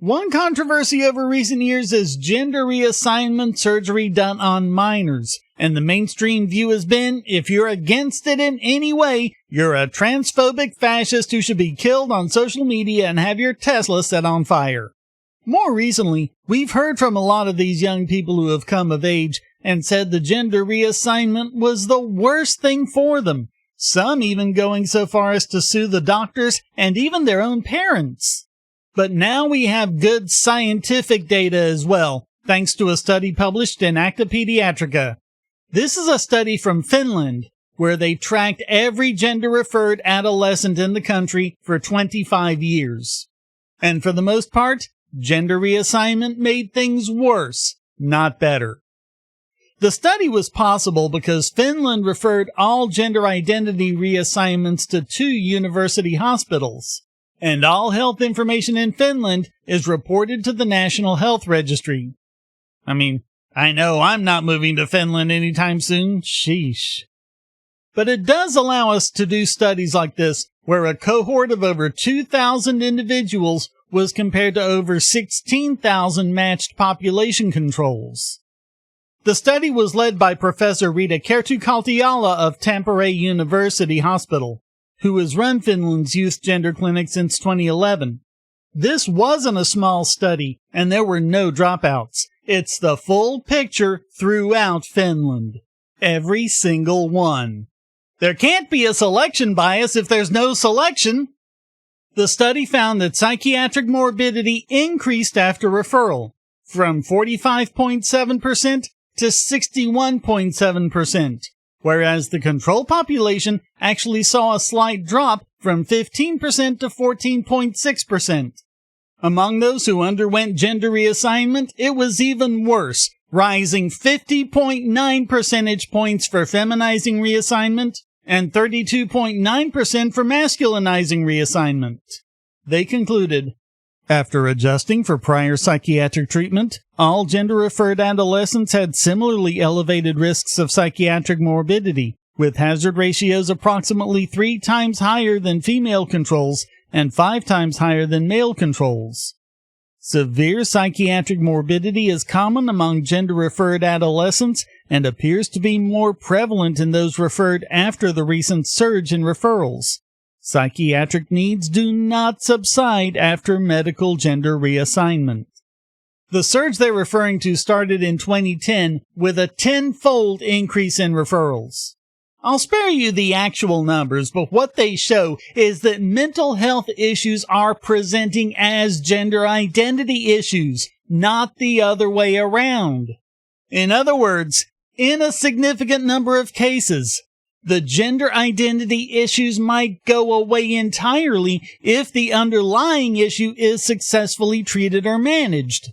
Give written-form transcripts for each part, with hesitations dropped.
One controversy over recent years is gender reassignment surgery done on minors, and the mainstream view has been, if you're against it in any way, you're a transphobic fascist who should be killed on social media and have your Tesla set on fire. More recently, we've heard from a lot of these young people who have come of age and said the gender reassignment was the worst thing for them, some even going so far as to sue the doctors and even their own parents. But now we have good scientific data as well, thanks to a study published in Acta Pediatrica. This is a study from Finland, where they tracked every gender-referred adolescent in the country for 25 years. And for the most part, gender reassignment made things worse, not better. The study was possible because Finland referred all gender identity reassignments to 2 university hospitals, and all health information in Finland is reported to the National Health Registry. I know I'm not moving to Finland anytime soon, sheesh. But it does allow us to do studies like this, where a cohort of over 2,000 individuals was compared to over 16,000 matched population controls. The study was led by Professor Rita Kertukaltiala of Tampere University Hospital, who has run Finland's youth gender clinic since 2011. This wasn't a small study, and there were no dropouts. It's the full picture throughout Finland. Every single one. There can't be a selection bias if there's no selection. The study found that psychiatric morbidity increased after referral, from 45.7% to 61.7%, whereas the control population actually saw a slight drop from 15% to 14.6%. Among those who underwent gender reassignment, it was even worse, rising 50.9 percentage points for feminizing reassignment and 32.9% for masculinizing reassignment. They concluded, after adjusting for prior psychiatric treatment, all gender-referred adolescents had similarly elevated risks of psychiatric morbidity, with hazard ratios approximately 3 times higher than female controls and 5 times higher than male controls. Severe psychiatric morbidity is common among gender-referred adolescents and appears to be more prevalent in those referred after the recent surge in referrals. Psychiatric needs do not subside after medical gender reassignment. The surge they're referring to started in 2010 with a 10-fold increase in referrals. I'll spare you the actual numbers, but what they show is that mental health issues are presenting as gender identity issues, not the other way around. In other words, in a significant number of cases, the gender identity issues might go away entirely if the underlying issue is successfully treated or managed.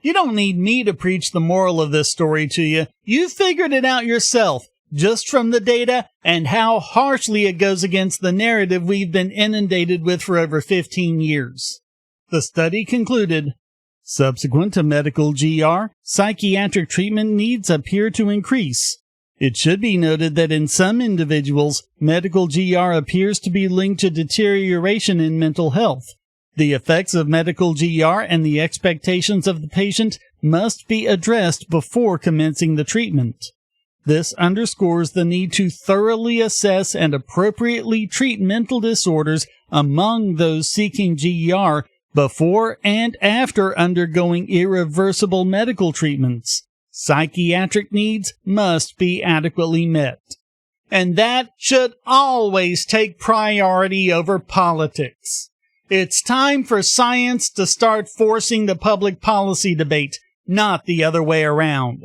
You don't need me to preach the moral of this story to you. You figured it out yourself, just from the data and how harshly it goes against the narrative we've been inundated with for over 15 years. The study concluded, subsequent to medical GR, psychiatric treatment needs appear to increase. It should be noted that in some individuals, medical GR appears to be linked to deterioration in mental health. The effects of medical GR and the expectations of the patient must be addressed before commencing the treatment. This underscores the need to thoroughly assess and appropriately treat mental disorders among those seeking GR before and after undergoing irreversible medical treatments. Psychiatric needs must be adequately met. And that should always take priority over politics. It's time for science to start forcing the public policy debate, not the other way around.